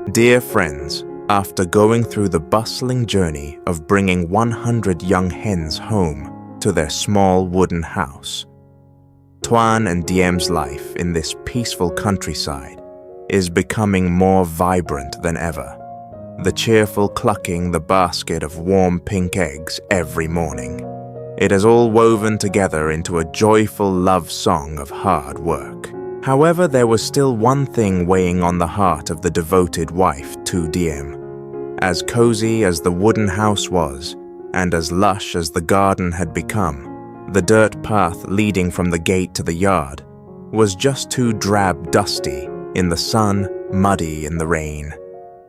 Dear friends, after going through the bustling journey of bringing 100 young hens home to their small wooden house, Toan and Diem's life in this peaceful countryside is becoming more vibrant than ever. The cheerful clucking the basket of warm pink eggs every morning. It is all woven together into a joyful love song of hard work. However, there was still one thing weighing on the heart of the devoted wife to Diem. As cozy as the wooden house was, and as lush as the garden had become, the dirt path leading from the gate to the yard was just too drab dusty in the sun, muddy in the rain.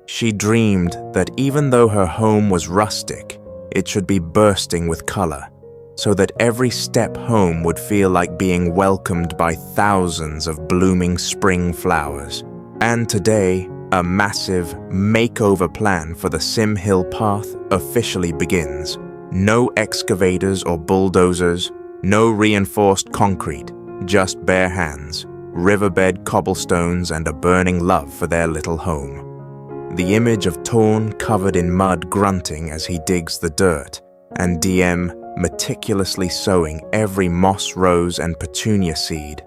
She dreamed that even though her home was rustic, it should be bursting with color, so that every step home would feel like being welcomed by thousands of blooming spring flowers. And today, a massive makeover plan for the Sim Hill path officially begins. No excavators or bulldozers, no reinforced concrete, just bare hands, riverbed cobblestones, and a burning love for their little home. The image of Toan covered in mud grunting as he digs the dirt, and Diem meticulously sowing every moss rose and petunia seed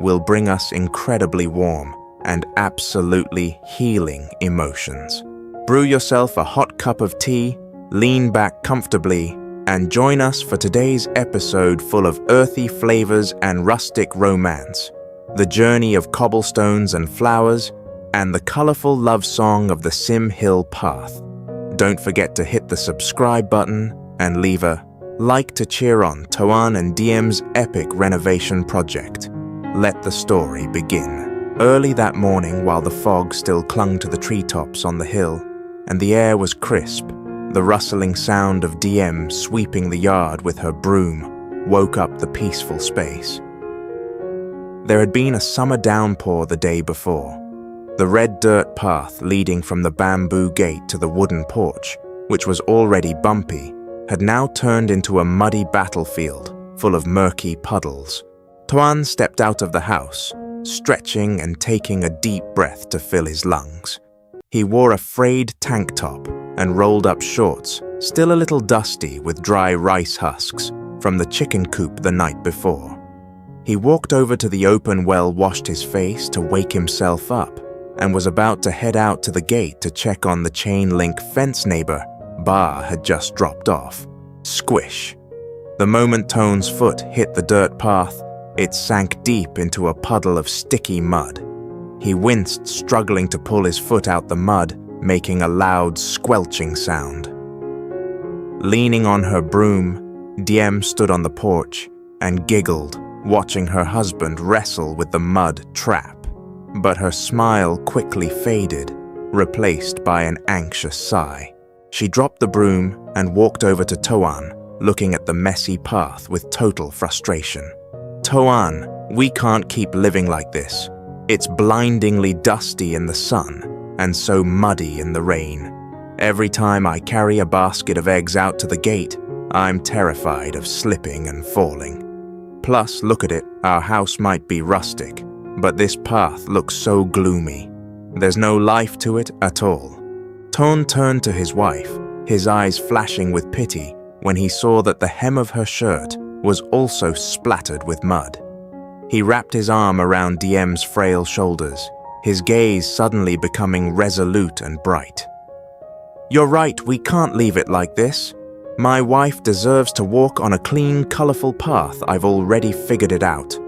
will bring us incredibly warm and absolutely healing emotions. Brew yourself a hot cup of tea, lean back comfortably, and join us for today's episode full of earthy flavors and rustic romance, the journey of cobblestones and flowers, and the colorful love song of the Sim Hill path. Don't forget to hit the subscribe button and leave a like to cheer on Toan and Diem's epic renovation project. Let the story begin. Early that morning, while the fog still clung to the treetops on the hill, and the air was crisp, the rustling sound of Diem sweeping the yard with her broom woke up the peaceful space. There had been a summer downpour the day before. The red dirt path leading from the bamboo gate to the wooden porch, which was already bumpy, had now turned into a muddy battlefield full of murky puddles. Toan stepped out of the house, stretching and taking a deep breath to fill his lungs. He wore a frayed tank top and rolled up shorts, still a little dusty with dry rice husks from the chicken coop the night before. He walked over to the open well, washed his face to wake himself up, and was about to head out to the gate to check on the chain-link fence neighbor Bar had just dropped off. Squish. The moment Toan's foot hit the dirt path, it sank deep into a puddle of sticky mud. He winced, struggling to pull his foot out the mud, making a loud squelching sound. Leaning on her broom, Diem stood on the porch and giggled, watching her husband wrestle with the mud trap. But her smile quickly faded, replaced by an anxious sigh. She dropped the broom and walked over to Toan, looking at the messy path with total frustration. Toan, we can't keep living like this. It's blindingly dusty in the sun and so muddy in the rain. Every time I carry a basket of eggs out to the gate, I'm terrified of slipping and falling. Plus, look at it, our house might be rustic, but this path looks so gloomy. There's no life to it at all. Toan turned to his wife, his eyes flashing with pity when he saw that the hem of her shirt was also splattered with mud. He wrapped his arm around Diem's frail shoulders, his gaze suddenly becoming resolute and bright. You're right, we can't leave it like this. My wife deserves to walk on a clean, colorful path. I've already figured it out.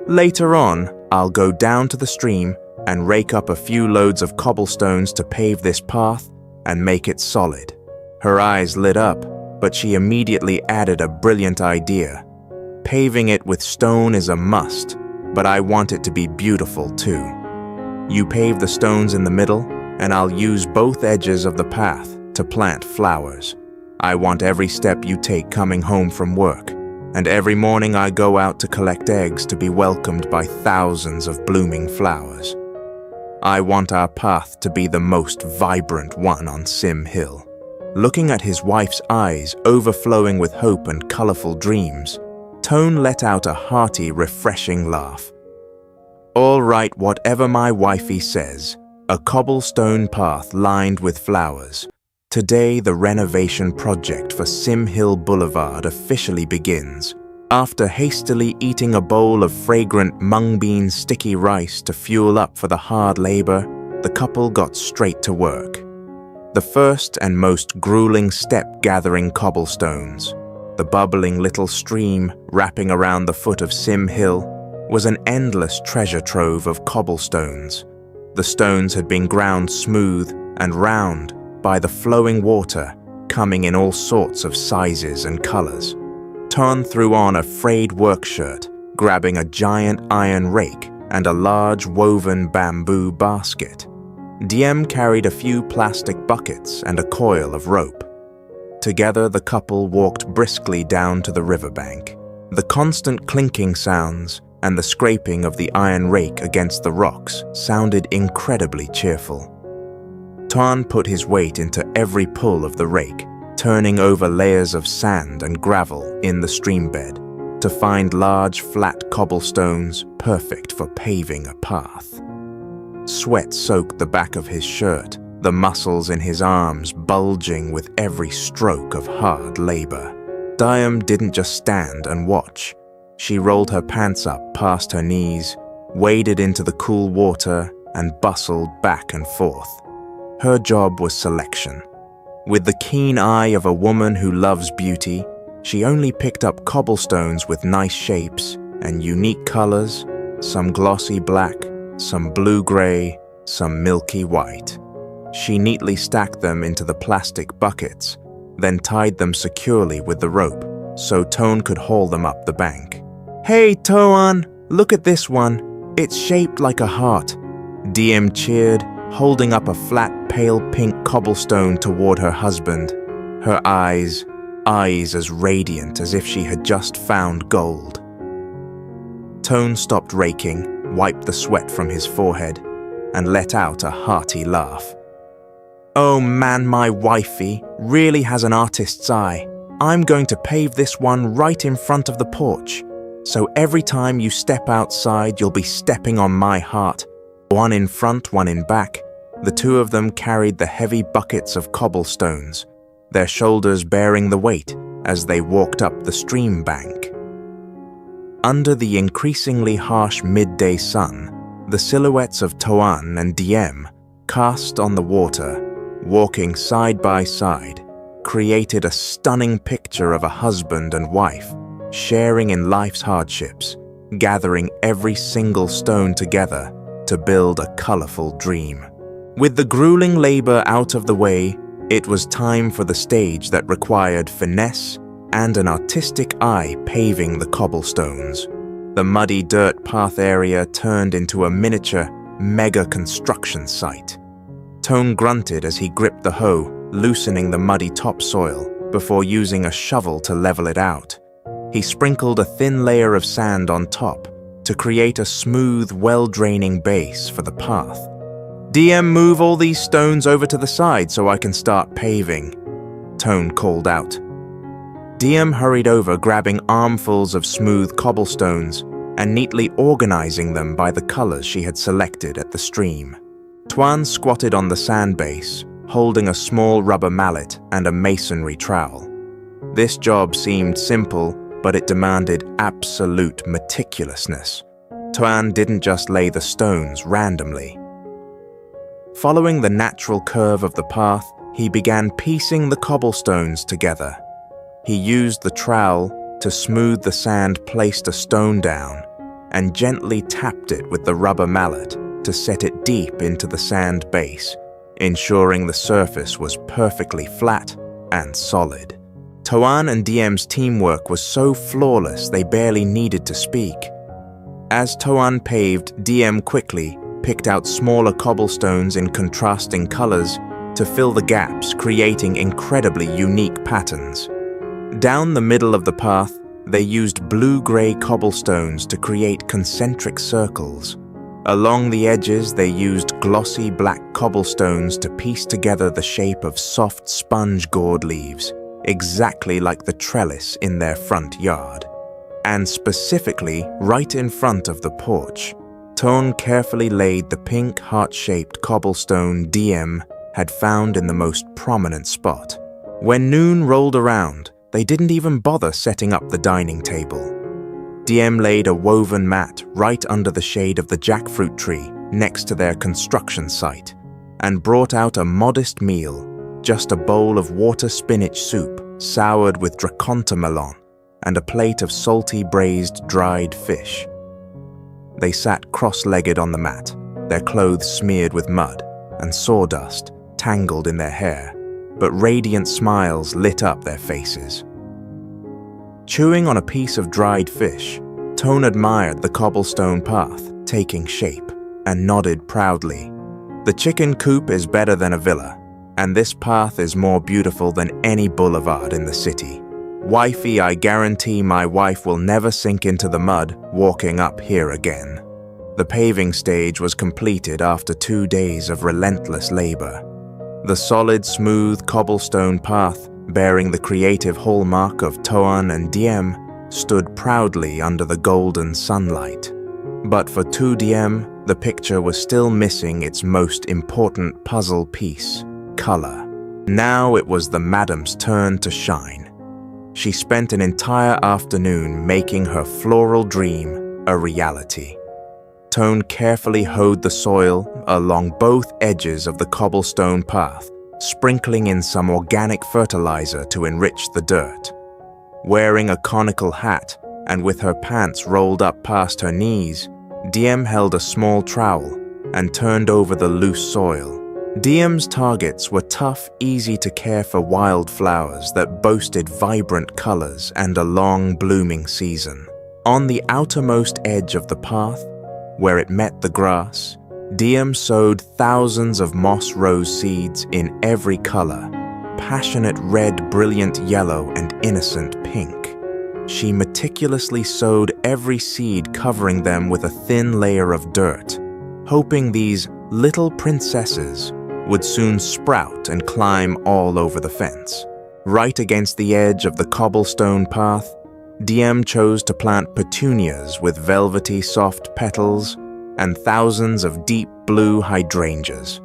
Later on, I'll go down to the stream and rake up a few loads of cobblestones to pave this path and make it solid. Her eyes lit up, but she immediately added a brilliant idea. Paving it with stone is a must, but I want it to be beautiful too. You pave the stones in the middle, and I'll use both edges of the path to plant flowers. I want every step you take coming home from work, and every morning I go out to collect eggs to be welcomed by thousands of blooming flowers. I want our path to be the most vibrant one on Sim Hill. Looking at his wife's eyes overflowing with hope and colorful dreams, Toan let out a hearty, refreshing laugh. All right, whatever my wifey says, a cobblestone path lined with flowers. Today, the renovation project for Sim Hill Boulevard officially begins. After hastily eating a bowl of fragrant mung bean sticky rice to fuel up for the hard labor, the couple got straight to work. The first and most grueling step, gathering cobblestones. The bubbling little stream wrapping around the foot of Sim Hill was an endless treasure trove of cobblestones. The stones had been ground smooth and round by the flowing water, coming in all sorts of sizes and colors. Toan threw on a frayed work shirt, grabbing a giant iron rake and a large woven bamboo basket. Diem carried a few plastic buckets and a coil of rope. Together, the couple walked briskly down to the riverbank. The constant clinking sounds and the scraping of the iron rake against the rocks sounded incredibly cheerful. Toan put his weight into every pull of the rake, turning over layers of sand and gravel in the streambed to find large flat cobblestones perfect for paving a path. Sweat soaked the back of his shirt, the muscles in his arms bulging with every stroke of hard labor. Diem didn't just stand and watch. She rolled her pants up past her knees, waded into the cool water, and bustled back and forth. Her job was selection. With the keen eye of a woman who loves beauty, she only picked up cobblestones with nice shapes and unique colors, some glossy black, some blue-gray, some milky white. She neatly stacked them into the plastic buckets, then tied them securely with the rope so Toan could haul them up the bank. "Hey, Toan, look at this one. It's shaped like a heart," Diem cheered, holding up a flat, pale pink cobblestone toward her husband, her eyes as radiant as if she had just found gold. Toan stopped raking, wiped the sweat from his forehead, and let out a hearty laugh. "Oh man, my wifey really has an artist's eye. I'm going to pave this one right in front of the porch, so every time you step outside, you'll be stepping on my heart." One in front, one in back, the two of them carried the heavy buckets of cobblestones, their shoulders bearing the weight as they walked up the stream bank. Under the increasingly harsh midday sun, the silhouettes of Toan and Diem, cast on the water, walking side by side, created a stunning picture of a husband and wife sharing in life's hardships, gathering every single stone together to build a colorful dream. With the grueling labor out of the way, it was time for the stage that required finesse and an artistic eye paving the cobblestones. The muddy dirt path area turned into a miniature, mega construction site. Toan grunted as he gripped the hoe, loosening the muddy topsoil before using a shovel to level it out. He sprinkled a thin layer of sand on top to create a smooth, well-draining base for the path. "Diem, move all these stones over to the side so I can start paving," Toan called out. Diem hurried over, grabbing armfuls of smooth cobblestones and neatly organizing them by the colors she had selected at the stream. Toan squatted on the sand base, holding a small rubber mallet and a masonry trowel. This job seemed simple, but it demanded absolute meticulousness. Toan didn't just lay the stones randomly. Following the natural curve of the path, he began piecing the cobblestones together. He used the trowel to smooth the sand, placed a stone down, and gently tapped it with the rubber mallet to set it deep into the sand base, ensuring the surface was perfectly flat and solid. Toan and Diem's teamwork was so flawless they barely needed to speak. As Toan paved, Diem quickly picked out smaller cobblestones in contrasting colors to fill the gaps, creating incredibly unique patterns. Down the middle of the path, they used blue-gray cobblestones to create concentric circles. Along the edges, they used glossy black cobblestones to piece together the shape of soft sponge gourd leaves, exactly like the trellis in their front yard. And specifically, right in front of the porch, Toan carefully laid the pink heart-shaped cobblestone Diem had found in the most prominent spot. When noon rolled around, they didn't even bother setting up the dining table. Diem laid a woven mat right under the shade of the jackfruit tree next to their construction site and brought out a modest meal, just a bowl of water spinach soup soured with draconta melon and a plate of salty braised dried fish. They sat cross-legged on the mat, their clothes smeared with mud and sawdust tangled in their hair, but radiant smiles lit up their faces. Chewing on a piece of dried fish, Toan admired the cobblestone path taking shape and nodded proudly. The chicken coop is better than a villa, and this path is more beautiful than any boulevard in the city. Wifey, I guarantee my wife will never sink into the mud walking up here again. The paving stage was completed after 2 days of relentless labor. The solid, smooth cobblestone path, bearing the creative hallmark of Toan and Diem, stood proudly under the golden sunlight. But for Diem, the picture was still missing its most important puzzle piece, color. Now it was the madam's turn to shine. She spent an entire afternoon making her floral dream a reality. Toan carefully hoed the soil along both edges of the cobblestone path, sprinkling in some organic fertilizer to enrich the dirt. Wearing a conical hat and with her pants rolled up past her knees, Diem held a small trowel and turned over the loose soil. Diem's targets were tough, easy-to-care-for wildflowers that boasted vibrant colors and a long blooming season. On the outermost edge of the path, where it met the grass, Diem sowed thousands of moss rose seeds in every color, passionate red, brilliant yellow, and innocent pink. She meticulously sowed every seed, covering them with a thin layer of dirt, hoping these little princesses would soon sprout and climb all over the fence. Right against the edge of the cobblestone path, Diem chose to plant petunias with velvety soft petals and thousands of deep blue hydrangeas.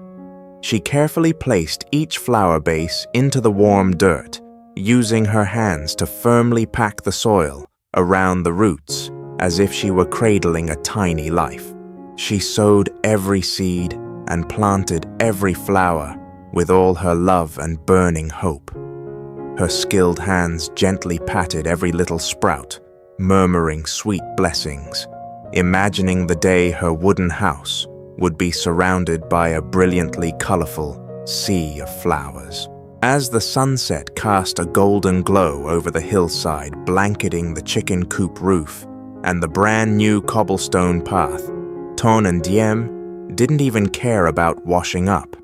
She carefully placed each flower base into the warm dirt, using her hands to firmly pack the soil around the roots as if she were cradling a tiny life. She sowed every seed and planted every flower with all her love and burning hope. Her skilled hands gently patted every little sprout, murmuring sweet blessings, imagining the day her wooden house would be surrounded by a brilliantly colorful sea of flowers. As the sunset cast a golden glow over the hillside, blanketing the chicken coop roof and the brand new cobblestone path, Toan and Diem didn't even care about washing up.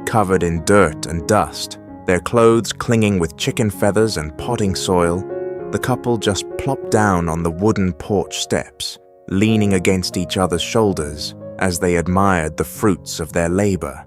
Covered in dirt and dust, their clothes clinging with chicken feathers and potting soil, the couple just plopped down on the wooden porch steps, leaning against each other's shoulders as they admired the fruits of their labor.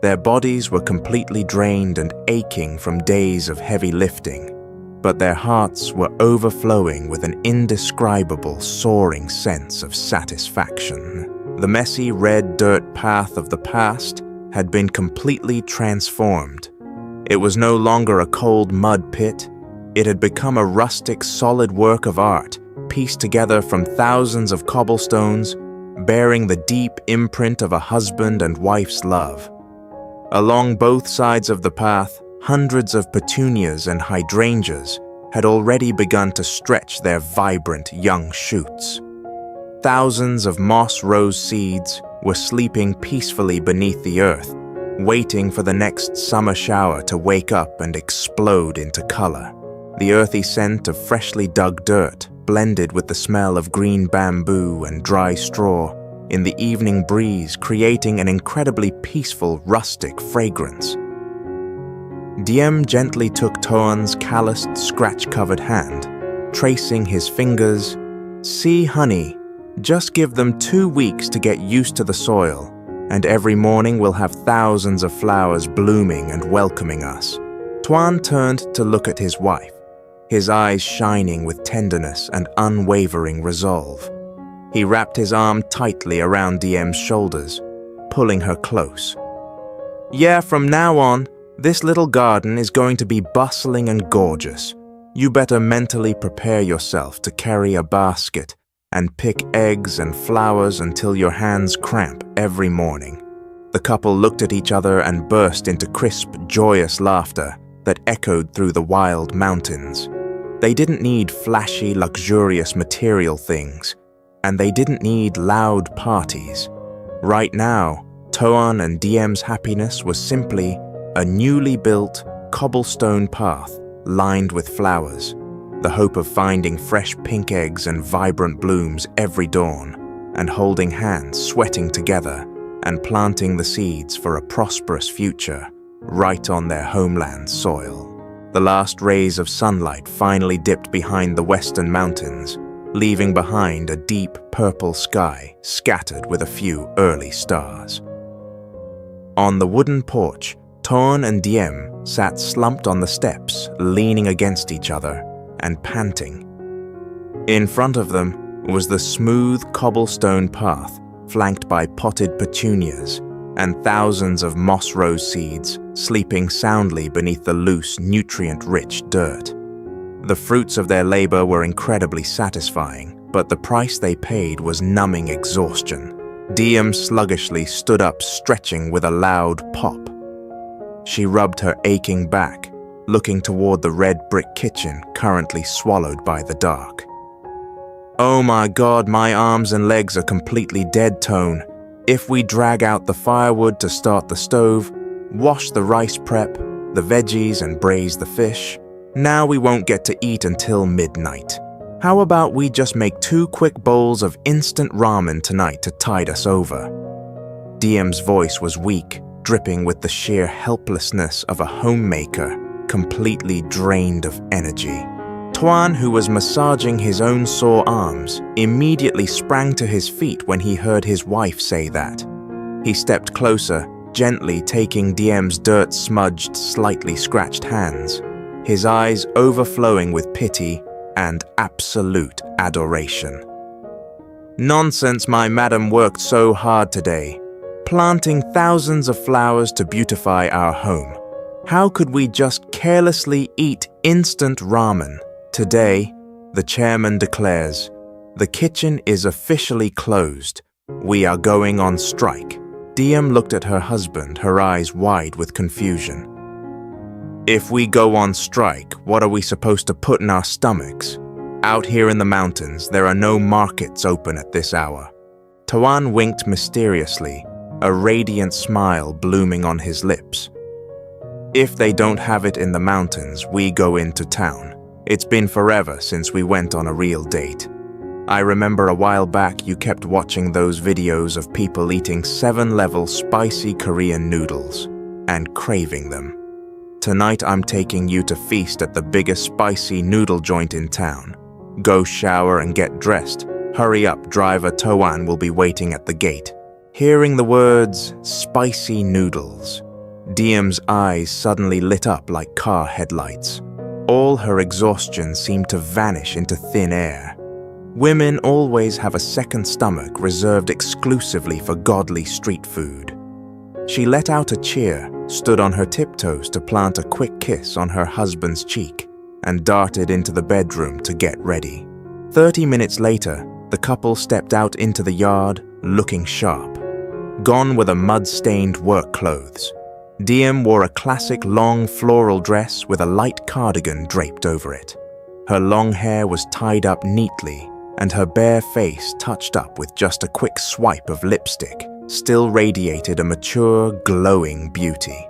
Their bodies were completely drained and aching from days of heavy lifting, but their hearts were overflowing with an indescribable, soaring sense of satisfaction. The messy red dirt path of the past had been completely transformed. It was no longer a cold mud pit. It had become a rustic, solid work of art, pieced together from thousands of cobblestones, bearing the deep imprint of a husband and wife's love. Along both sides of the path, hundreds of petunias and hydrangeas had already begun to stretch their vibrant young shoots. Thousands of moss rose seeds were sleeping peacefully beneath the earth, waiting for the next summer shower to wake up and explode into color. The earthy scent of freshly dug dirt blended with the smell of green bamboo and dry straw in the evening breeze, creating an incredibly peaceful, rustic fragrance. Diem gently took Toan's calloused, scratch-covered hand, tracing his fingers. "See, honey, just give them 2 weeks to get used to the soil, and every morning we'll have thousands of flowers blooming and welcoming us." Toan turned to look at his wife, his eyes shining with tenderness and unwavering resolve. He wrapped his arm tightly around Diem's shoulders, pulling her close. "Yeah, from now on, this little garden is going to be bustling and gorgeous. You better mentally prepare yourself to carry a basket and pick eggs and flowers until your hands cramp every morning." The couple looked at each other and burst into crisp, joyous laughter that echoed through the wild mountains. They didn't need flashy, luxurious material things, and they didn't need loud parties. Right now, Toan and Diem's happiness was simply a newly built cobblestone path lined with flowers, the hope of finding fresh pink eggs and vibrant blooms every dawn, and holding hands, sweating together, and planting the seeds for a prosperous future right on their homeland soil. The last rays of sunlight finally dipped behind the western mountains, leaving behind a deep purple sky scattered with a few early stars. On the wooden porch, Toan and Diem sat slumped on the steps, leaning against each other and panting. In front of them was the smooth cobblestone path, flanked by potted petunias and thousands of moss rose seeds sleeping soundly beneath the loose, nutrient-rich dirt. The fruits of their labor were incredibly satisfying, but the price they paid was numbing exhaustion. Diem sluggishly stood up, stretching with a loud pop. She rubbed her aching back, looking toward the red brick kitchen currently swallowed by the dark. "Oh my God, my arms and legs are completely dead, Toan. If we drag out the firewood to start the stove, wash the rice prep, the veggies and braise the fish, now we won't get to eat until midnight. How about we just make 2 quick bowls of instant ramen tonight to tide us over?" Diem's voice was weak, dripping with the sheer helplessness of a homemaker, completely drained of energy. Toan, who was massaging his own sore arms, immediately sprang to his feet when he heard his wife say that. He stepped closer, gently taking Diem's dirt-smudged, slightly scratched hands, his eyes overflowing with pity and absolute adoration. "Nonsense, my madam worked so hard today, planting thousands of flowers to beautify our home. How could we just carelessly eat instant ramen? Today, the chairman declares, the kitchen is officially closed. We are going on strike." Diem looked at her husband, her eyes wide with confusion. "If we go on strike, what are we supposed to put in our stomachs? Out here in the mountains, there are no markets open at this hour." Toan winked mysteriously, a radiant smile blooming on his lips. "If they don't have it in the mountains, we go into town. It's been forever since we went on a real date. I remember a while back you kept watching those videos of people eating 7-level spicy Korean noodles and craving them. Tonight I'm taking you to feast at the biggest spicy noodle joint in town. Go shower and get dressed. Hurry up, driver Toan will be waiting at the gate." Hearing the words, spicy noodles, Diem's eyes suddenly lit up like car headlights. All her exhaustion seemed to vanish into thin air. Women always have a second stomach reserved exclusively for godly street food. She let out a cheer, stood on her tiptoes to plant a quick kiss on her husband's cheek, and darted into the bedroom to get ready. 30 minutes later, the couple stepped out into the yard, looking sharp. Gone were the mud-stained work clothes. Diem wore a classic long floral dress with a light cardigan draped over it. Her long hair was tied up neatly, and her bare face, touched up with just a quick swipe of lipstick, still radiated a mature, glowing beauty.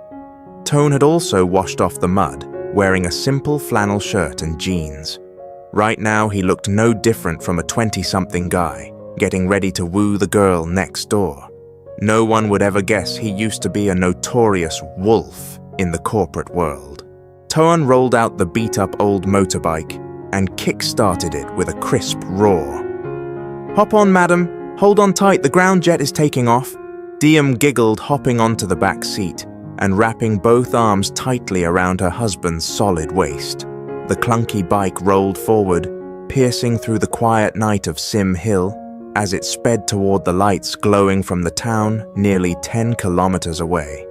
Toan had also washed off the mud, wearing a simple flannel shirt and jeans. Right now he looked no different from a 20-something guy, getting ready to woo the girl next door. No one would ever guess he used to be a notorious wolf in the corporate world. Toan rolled out the beat-up old motorbike and kick-started it with a crisp roar. "Hop on, madam. Hold on tight, the ground jet is taking off." Diem giggled, hopping onto the back seat and wrapping both arms tightly around her husband's solid waist. The clunky bike rolled forward, piercing through the quiet night of Sim Hill, as it sped toward the lights glowing from the town nearly 10 kilometers away.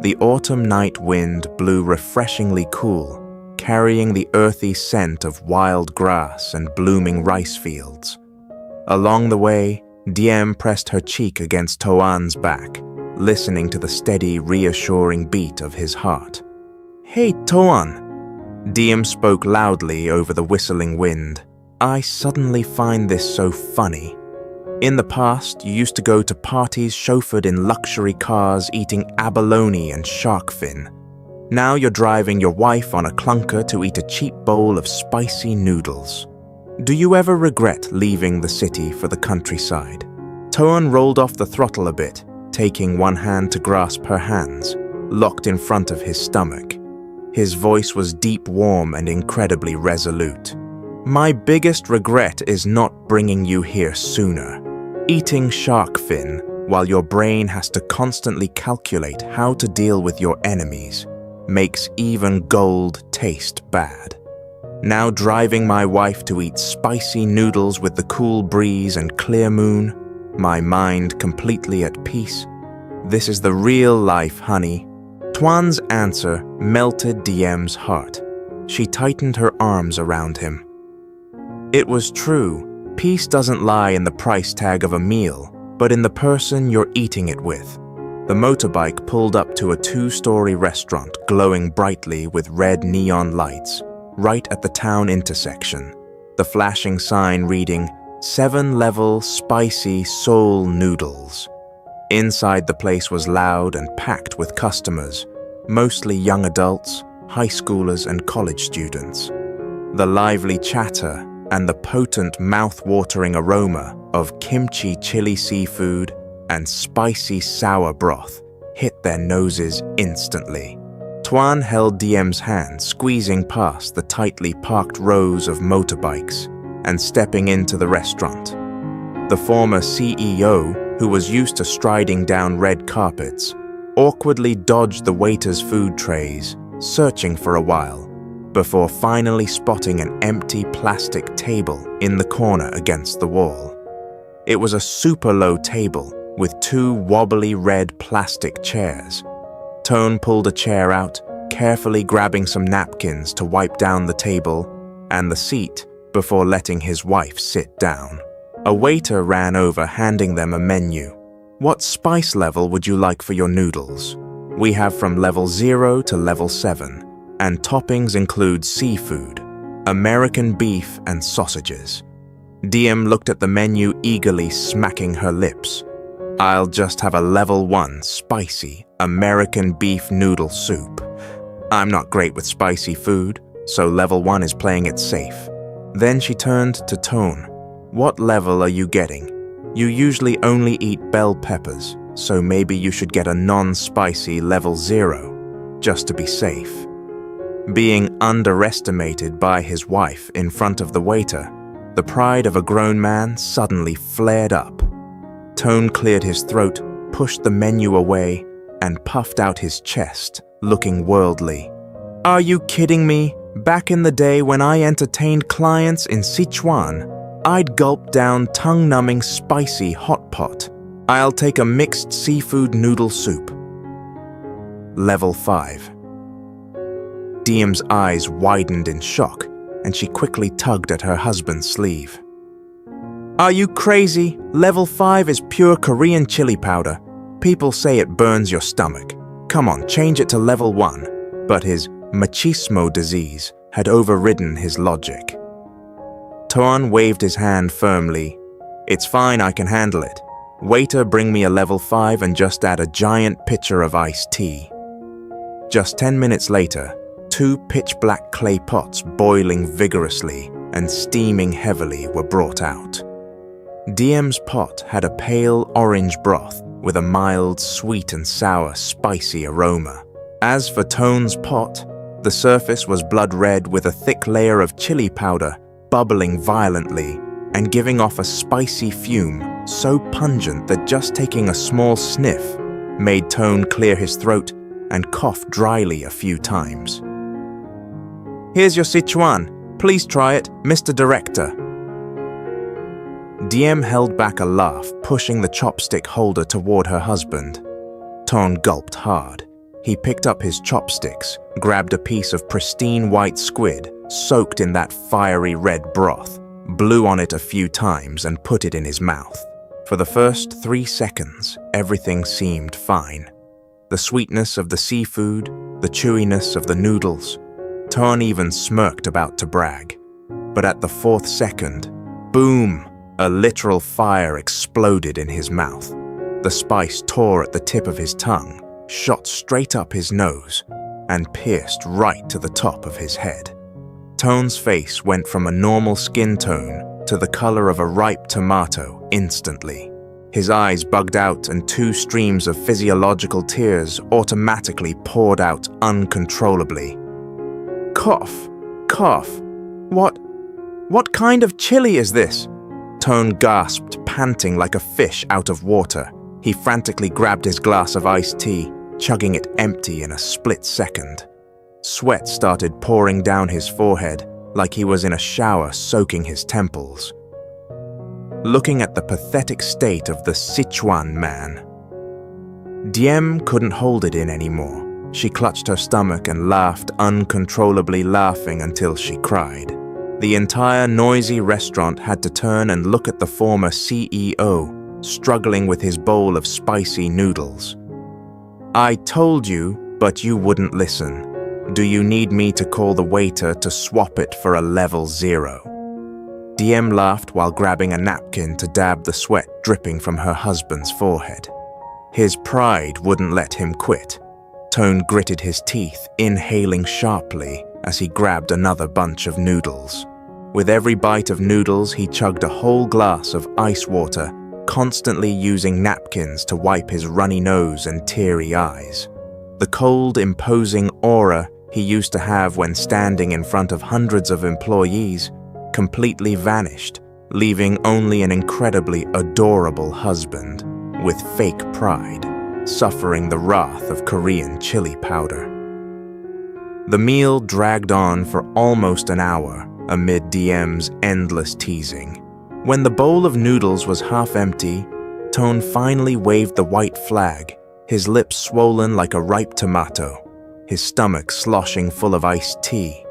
The autumn night wind blew refreshingly cool, carrying the earthy scent of wild grass and blooming rice fields. Along the way, Diem pressed her cheek against Toan's back, listening to the steady, reassuring beat of his heart. "Hey, Toan," Diem spoke loudly over the whistling wind. "I suddenly find this so funny. In the past, you used to go to parties chauffeured in luxury cars eating abalone and shark fin. Now you're driving your wife on a clunker to eat a cheap bowl of spicy noodles. Do you ever regret leaving the city for the countryside?" Toan rolled off the throttle a bit, taking one hand to grasp her hands, locked in front of his stomach. His voice was deep, warm, and incredibly resolute. "My biggest regret is not bringing you here sooner. Eating shark fin while your brain has to constantly calculate how to deal with your enemies makes even gold taste bad. Now driving my wife to eat spicy noodles with the cool breeze and clear moon, my mind completely at peace. This is the real life, honey." Toan's answer melted Diem's heart. She tightened her arms around him. It was true. Peace doesn't lie in the price tag of a meal, but in the person you're eating it with. The motorbike pulled up to a 2-story restaurant glowing brightly with red neon lights, right at the town intersection. The flashing sign reading, 7-level spicy soul noodles. Inside the place was loud and packed with customers, mostly young adults, high schoolers, and college students. The lively chatter and the potent mouth-watering aroma of kimchi chili seafood and spicy sour broth hit their noses instantly. Toan held Diem's hand, squeezing past the tightly parked rows of motorbikes and stepping into the restaurant. The former CEO, who was used to striding down red carpets, awkwardly dodged the waiters' food trays, searching for a while, before finally spotting an empty plastic table in the corner against the wall. It was a super low table with 2 wobbly red plastic chairs. Toan pulled a chair out, carefully grabbing some napkins to wipe down the table and the seat before letting his wife sit down. A waiter ran over, handing them a menu. "What spice level would you like for your noodles? We have from level 0 to level 7, and toppings include seafood, American beef, and sausages." Diem looked at the menu eagerly, smacking her lips. "I'll just have a level 1 spicy American beef noodle soup. I'm not great with spicy food, so level 1 is playing it safe." Then she turned to Toan. "What level are you getting? You usually only eat bell peppers, so maybe you should get a non-spicy level 0, just to be safe." Being underestimated by his wife in front of the waiter, the pride of a grown man suddenly flared up. Toan cleared his throat, pushed the menu away, and puffed out his chest, looking worldly. "Are you kidding me? Back in the day when I entertained clients in Sichuan, I'd gulp down tongue-numbing spicy hot pot. I'll take a mixed seafood noodle soup." Level 5. Diem's eyes widened in shock, and she quickly tugged at her husband's sleeve. "Are you crazy? Level 5 is pure Korean chili powder. People say it burns your stomach. Come on, change it to level 1. But his machismo disease had overridden his logic. Toan waved his hand firmly. "It's fine, I can handle it. Waiter, bring me a level 5 and just add a giant pitcher of iced tea." Just 10 minutes later, 2 pitch-black clay pots boiling vigorously and steaming heavily were brought out. Diem's pot had a pale orange broth with a mild, sweet and sour, spicy aroma. As for Toan's pot, the surface was blood red with a thick layer of chili powder bubbling violently and giving off a spicy fume so pungent that just taking a small sniff made Toan clear his throat and cough dryly a few times. "Here's your Sichuan. Please try it, Mr. Director." Diem held back a laugh, pushing the chopstick holder toward her husband. Toan gulped hard. He picked up his chopsticks, grabbed a piece of pristine white squid, soaked in that fiery red broth, blew on it a few times and put it in his mouth. For the first 3 seconds, everything seemed fine. The sweetness of the seafood, the chewiness of the noodles. Toan even smirked, about to brag. But at the 4th second, boom! A literal fire exploded in his mouth. The spice tore at the tip of his tongue, shot straight up his nose, and pierced right to the top of his head. Toan's face went from a normal skin tone to the color of a ripe tomato instantly. His eyes bugged out and 2 streams of physiological tears automatically poured out uncontrollably. Cough, cough. What kind of chili is this? Toan gasped, panting like a fish out of water. He frantically grabbed his glass of iced tea, chugging it empty in a split second. Sweat started pouring down his forehead, like he was in a shower soaking his temples. Looking at the pathetic state of the Sichuan man, Diem couldn't hold it in anymore. She clutched her stomach and laughed, uncontrollably laughing until she cried. The entire noisy restaurant had to turn and look at the former CEO, struggling with his bowl of spicy noodles. I told you, but you wouldn't listen. Do you need me to call the waiter to swap it for a level 0? Diem laughed while grabbing a napkin to dab the sweat dripping from her husband's forehead. His pride wouldn't let him quit. Toan gritted his teeth, inhaling sharply as he grabbed another bunch of noodles. With every bite of noodles, he chugged a whole glass of ice water, constantly using napkins to wipe his runny nose and teary eyes. The cold, imposing aura he used to have when standing in front of hundreds of employees completely vanished, leaving only an incredibly adorable husband with fake pride, suffering the wrath of Korean chili powder. The meal dragged on for almost an hour amid Diem's endless teasing. When the bowl of noodles was half empty, Toan finally waved the white flag, his lips swollen like a ripe tomato, his stomach sloshing full of iced tea.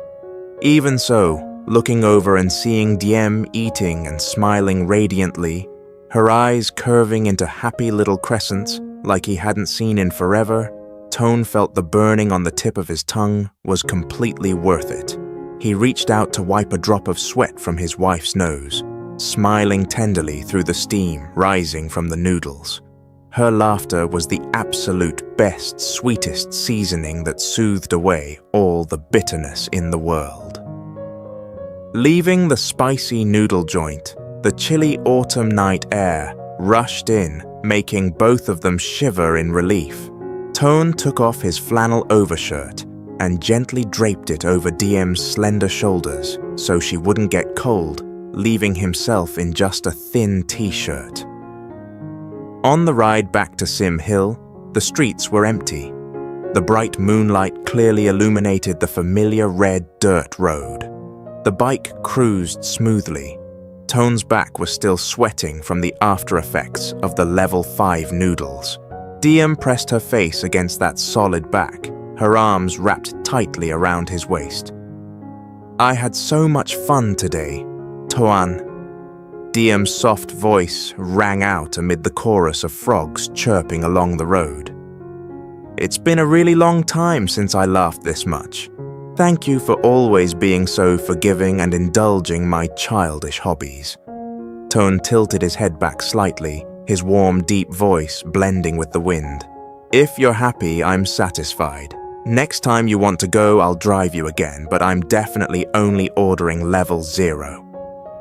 Even so, looking over and seeing Diem eating and smiling radiantly, her eyes curving into happy little crescents like he hadn't seen in forever, Toan felt the burning on the tip of his tongue was completely worth it. He reached out to wipe a drop of sweat from his wife's nose, smiling tenderly through the steam rising from the noodles. Her laughter was the absolute best, sweetest seasoning that soothed away all the bitterness in the world. Leaving the spicy noodle joint, the chilly autumn night air rushed in, making both of them shiver in relief. Toan took off his flannel overshirt and gently draped it over Diem's slender shoulders so she wouldn't get cold, leaving himself in just a thin t-shirt. On the ride back to Sim Hill, the streets were empty. The bright moonlight clearly illuminated the familiar red dirt road. The bike cruised smoothly. Toan's back was still sweating from the after effects of the level 5 noodles. Diem pressed her face against that solid back, her arms wrapped tightly around his waist. I had so much fun today, Toan. Diem's soft voice rang out amid the chorus of frogs chirping along the road. It's been a really long time since I laughed this much. Thank you for always being so forgiving and indulging my childish hobbies. Toan tilted his head back slightly, his warm, deep voice blending with the wind. If you're happy, I'm satisfied. Next time you want to go, I'll drive you again, but I'm definitely only ordering level 0.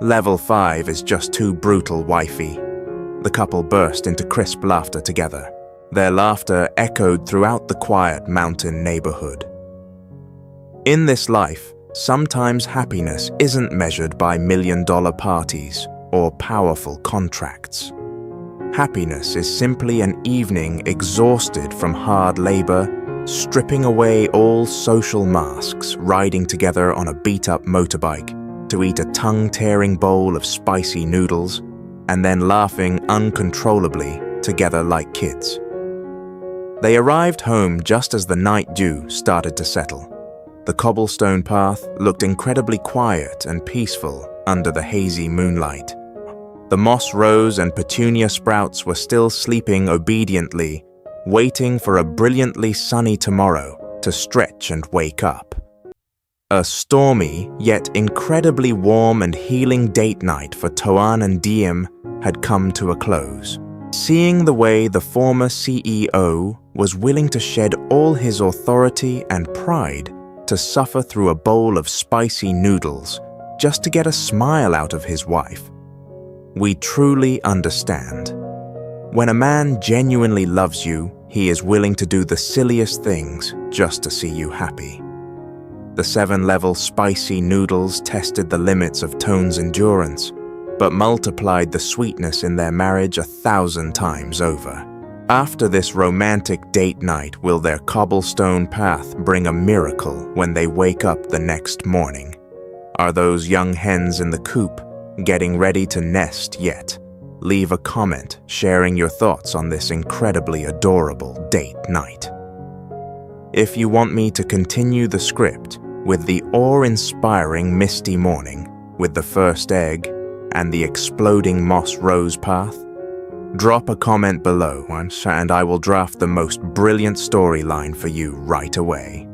Level 5 is just too brutal, wifey. The couple burst into crisp laughter together. Their laughter echoed throughout the quiet mountain neighborhood. In this life, sometimes happiness isn't measured by million-dollar parties or powerful contracts. Happiness is simply an evening exhausted from hard labor, stripping away all social masks, riding together on a beat-up motorbike to eat a tongue-tearing bowl of spicy noodles, and then laughing uncontrollably together like kids. They arrived home just as the night dew started to settle. The cobblestone path looked incredibly quiet and peaceful under the hazy moonlight. The moss rose and petunia sprouts were still sleeping obediently, waiting for a brilliantly sunny tomorrow to stretch and wake up. A stormy, yet incredibly warm and healing date night for Toan and Diem had come to a close. Seeing the way the former CEO was willing to shed all his authority and pride to suffer through a bowl of spicy noodles just to get a smile out of his wife, we truly understand. When a man genuinely loves you, he is willing to do the silliest things just to see you happy. The 7-level spicy noodles tested the limits of Toan's endurance, but multiplied the sweetness in their marriage 1,000 times over. After this romantic date night, will their cobblestone path bring a miracle when they wake up the next morning? Are those young hens in the coop getting ready to nest yet? Leave a comment sharing your thoughts on this incredibly adorable date night. If you want me to continue the script with the awe-inspiring misty morning, with the first egg and the exploding moss rose path, drop a comment below and I will draft the most brilliant storyline for you right away.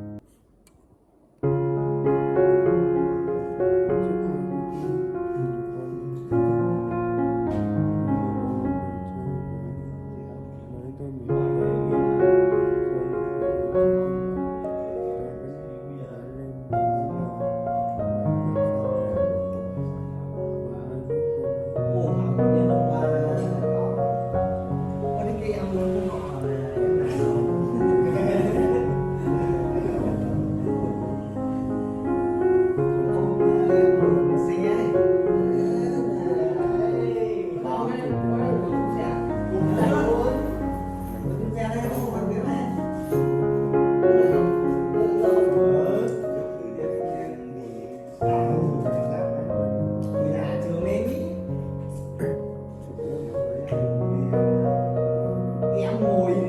Em ngồi